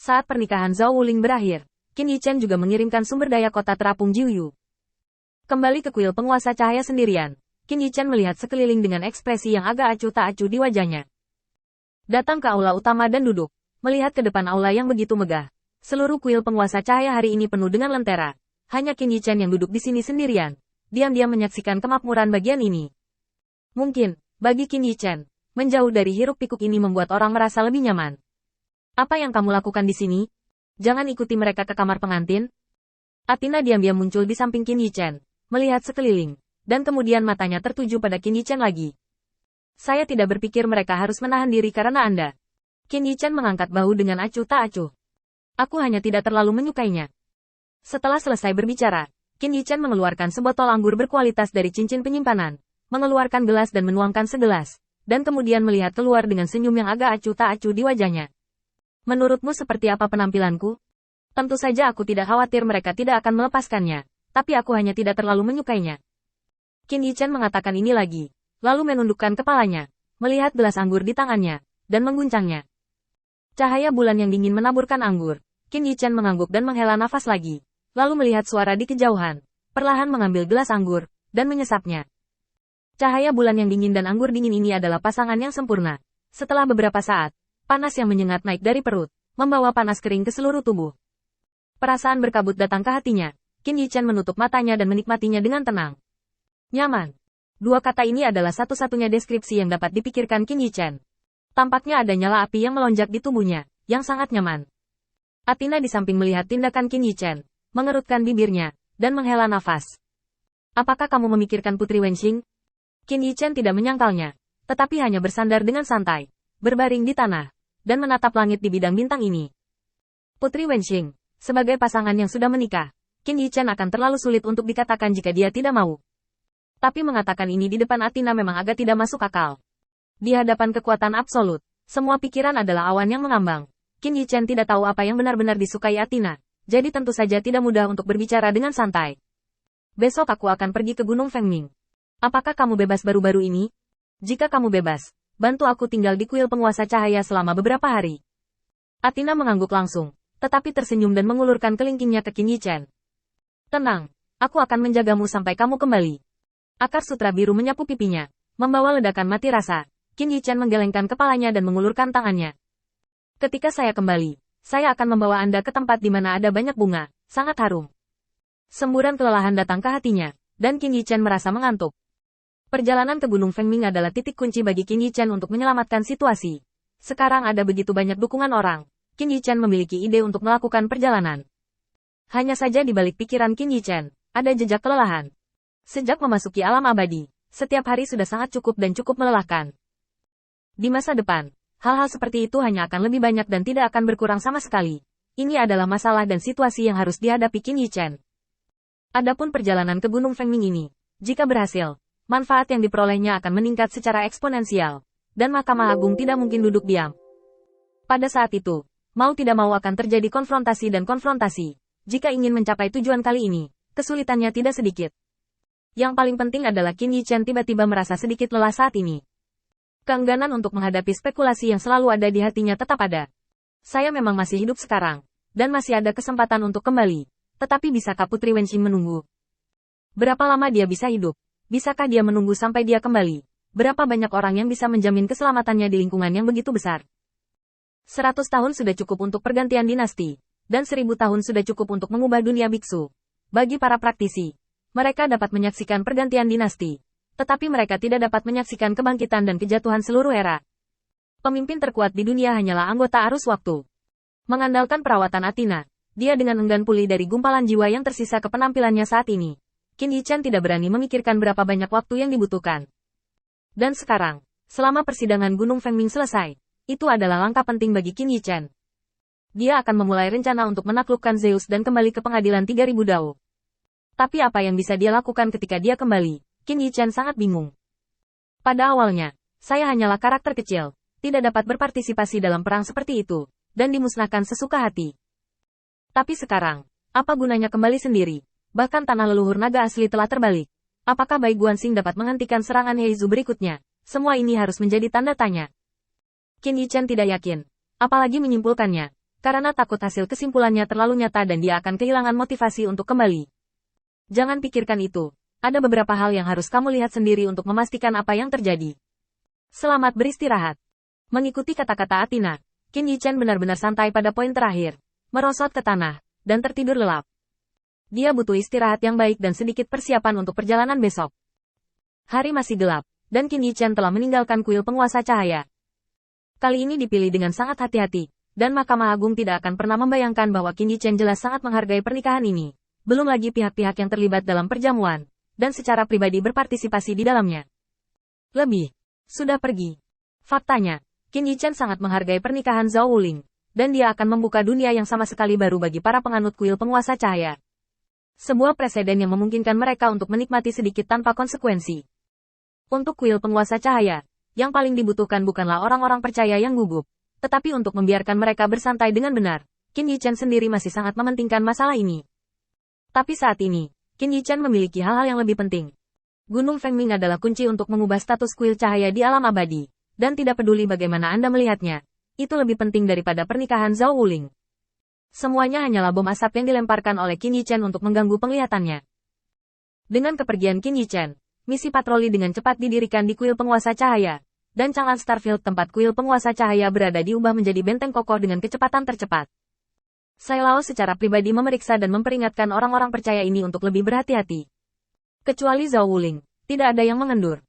Saat pernikahan Zhao Wuling berakhir, Qin Yichen juga mengirimkan sumber daya kota terapung Jiuyu. Kembali ke kuil penguasa cahaya sendirian, Qin Yichen melihat sekeliling dengan ekspresi yang agak acuh tak acuh di wajahnya. Datang ke aula utama dan duduk, melihat ke depan aula yang begitu megah. Seluruh kuil penguasa cahaya hari ini penuh dengan lentera. Hanya Qin Yichen yang duduk di sini sendirian, diam-diam menyaksikan kemakmuran bagian ini. Mungkin, bagi Qin Yichen, menjauh dari hiruk-pikuk ini membuat orang merasa lebih nyaman. Apa yang kamu lakukan di sini? Jangan ikuti mereka ke kamar pengantin. Athena diam-diam muncul di samping Qin Yichen, melihat sekeliling, dan kemudian matanya tertuju pada Qin Yichen lagi. Saya tidak berpikir mereka harus menahan diri karena Anda. Qin Yichen mengangkat bahu dengan acuh tak acuh. Aku hanya tidak terlalu menyukainya. Setelah selesai berbicara, Qin Yichen mengeluarkan sebotol anggur berkualitas dari cincin penyimpanan, mengeluarkan gelas dan menuangkan segelas, dan kemudian melihat keluar dengan senyum yang agak acuh tak acuh di wajahnya. Menurutmu seperti apa penampilanku? Tentu saja aku tidak khawatir mereka tidak akan melepaskannya, tapi aku hanya tidak terlalu menyukainya. Qin Yichen mengatakan ini lagi, lalu menundukkan kepalanya, melihat gelas anggur di tangannya, dan mengguncangnya. Cahaya bulan yang dingin menaburkan anggur. Qin Yichen mengangguk dan menghela nafas lagi, lalu melihat suara di kejauhan, perlahan mengambil gelas anggur, dan menyesapnya. Cahaya bulan yang dingin dan anggur dingin ini adalah pasangan yang sempurna. Setelah beberapa saat, panas yang menyengat naik dari perut, membawa panas kering ke seluruh tubuh. Perasaan berkabut datang ke hatinya. Qin Yichen menutup matanya dan menikmatinya dengan tenang. Nyaman. Dua kata ini adalah satu-satunya deskripsi yang dapat dipikirkan Qin Yichen. Tampaknya ada nyala api yang melonjak di tubuhnya, yang sangat nyaman. Athena di samping melihat tindakan Qin Yichen, mengerutkan bibirnya, dan menghela nafas. Apakah kamu memikirkan Putri Wenxing? Qin Yichen tidak menyangkalnya, tetapi hanya bersandar dengan santai, berbaring di tanah, dan menatap langit di bidang bintang ini. Putri Wenxing, sebagai pasangan yang sudah menikah, Qin Yichen akan terlalu sulit untuk dikatakan jika dia tidak mau. Tapi mengatakan ini di depan Athena memang agak tidak masuk akal. Di hadapan kekuatan absolut, semua pikiran adalah awan yang mengambang. Qin Yichen tidak tahu apa yang benar-benar disukai Athena, jadi tentu saja tidak mudah untuk berbicara dengan santai. Besok aku akan pergi ke Gunung Fengming. Apakah kamu bebas baru-baru ini? Jika kamu bebas, bantu aku tinggal di kuil penguasa cahaya selama beberapa hari. Athena mengangguk langsung, tetapi tersenyum dan mengulurkan kelingkingnya ke Qin Yichen. Tenang, aku akan menjagamu sampai kamu kembali. Akar sutra biru menyapu pipinya, membawa ledakan mati rasa. Qin Yichen menggelengkan kepalanya dan mengulurkan tangannya. Ketika saya kembali, saya akan membawa Anda ke tempat di mana ada banyak bunga, sangat harum. Semburan kelelahan datang ke hatinya, dan Qin Yichen merasa mengantuk. Perjalanan ke Gunung Fengming adalah titik kunci bagi Qin Yichen untuk menyelamatkan situasi. Sekarang ada begitu banyak dukungan orang, Qin Yichen memiliki ide untuk melakukan perjalanan. Hanya saja di balik pikiran Qin Yichen, ada jejak kelelahan. Sejak memasuki alam abadi, setiap hari sudah sangat cukup dan cukup melelahkan. Di masa depan, hal-hal seperti itu hanya akan lebih banyak dan tidak akan berkurang sama sekali. Ini adalah masalah dan situasi yang harus dihadapi Qin Yichen. Adapun perjalanan ke Gunung Fengming ini, jika berhasil, manfaat yang diperolehnya akan meningkat secara eksponensial, dan Mahkamah Agung tidak mungkin duduk diam. Pada saat itu, mau tidak mau akan terjadi konfrontasi dan konfrontasi. Jika ingin mencapai tujuan kali ini, kesulitannya tidak sedikit. Yang paling penting adalah Qin Yichen tiba-tiba merasa sedikit lelah saat ini. Keengganan untuk menghadapi spekulasi yang selalu ada di hatinya tetap ada. Saya memang masih hidup sekarang, dan masih ada kesempatan untuk kembali. Tetapi bisakah Putri Wenxing menunggu? Berapa lama dia bisa hidup? Bisakah dia menunggu sampai dia kembali? Berapa banyak orang yang bisa menjamin keselamatannya di lingkungan yang begitu besar? 100 tahun sudah cukup untuk pergantian dinasti, dan 1000 tahun sudah cukup untuk mengubah dunia biksu. Bagi para praktisi, mereka dapat menyaksikan pergantian dinasti, tetapi mereka tidak dapat menyaksikan kebangkitan dan kejatuhan seluruh era. Pemimpin terkuat di dunia hanyalah anggota arus waktu. Mengandalkan perawatan Athena, dia dengan enggan pulih dari gumpalan jiwa yang tersisa ke penampilannya saat ini. Qin Yichen tidak berani memikirkan berapa banyak waktu yang dibutuhkan. Dan sekarang, selama persidangan Gunung Fengming selesai, itu adalah langkah penting bagi Qin Yichen. Dia akan memulai rencana untuk menaklukkan Zeus dan kembali ke pengadilan 3000 Dao. Tapi apa yang bisa dia lakukan ketika dia kembali? Qin Yichen sangat bingung. Pada awalnya, saya hanyalah karakter kecil, tidak dapat berpartisipasi dalam perang seperti itu, dan dimusnahkan sesuka hati. Tapi sekarang, apa gunanya kembali sendiri? Bahkan tanah leluhur naga asli telah terbalik. Apakah Bai Guanxing dapat menghentikan serangan Heizu berikutnya? Semua ini harus menjadi tanda tanya. Qin Yichen tidak yakin, apalagi menyimpulkannya. karena takut hasil kesimpulannya terlalu nyata dan dia akan kehilangan motivasi untuk kembali. Jangan pikirkan itu. Ada beberapa hal yang harus kamu lihat sendiri untuk memastikan apa yang terjadi. Selamat beristirahat. Mengikuti kata-kata Athena, Qin Yichen benar-benar santai pada poin terakhir, merosot ke tanah, dan tertidur lelap. Dia butuh istirahat yang baik dan sedikit persiapan untuk perjalanan besok. Hari masih gelap, dan Qin Yichen telah meninggalkan kuil penguasa cahaya. Kali ini dipilih dengan sangat hati-hati, dan Mahkamah Agung tidak akan pernah membayangkan bahwa Qin Yichen jelas sangat menghargai pernikahan ini. Belum lagi pihak-pihak yang terlibat dalam perjamuan, dan secara pribadi berpartisipasi di dalamnya. Sudah pergi. Faktanya, Qin Yichen sangat menghargai pernikahan Zhao Wuling, dan dia akan membuka dunia yang sama sekali baru bagi para penganut kuil penguasa cahaya. Sebuah preseden yang memungkinkan mereka untuk menikmati sedikit tanpa konsekuensi. Untuk kuil penguasa cahaya, yang paling dibutuhkan bukanlah orang-orang percaya yang gugup, tetapi untuk membiarkan mereka bersantai dengan benar. Qin Yichen sendiri masih sangat mementingkan masalah ini. Tapi saat ini, Qin Yichen memiliki hal-hal yang lebih penting. Gunung Fengming adalah kunci untuk mengubah status kuil cahaya di alam abadi, dan tidak peduli bagaimana Anda melihatnya, itu lebih penting daripada pernikahan Zhao Wuling. Semuanya hanyalah bom asap yang dilemparkan oleh Qin Yichen untuk mengganggu penglihatannya. Dengan kepergian Qin Yichen, misi patroli dengan cepat didirikan di kuil penguasa cahaya, dan Chang'an Starfield tempat kuil penguasa cahaya berada diubah menjadi benteng kokoh dengan kecepatan tercepat. Sai Lao secara pribadi memeriksa dan memperingatkan orang-orang percaya ini untuk lebih berhati-hati. Kecuali Zhao Wuling, tidak ada yang mengendur.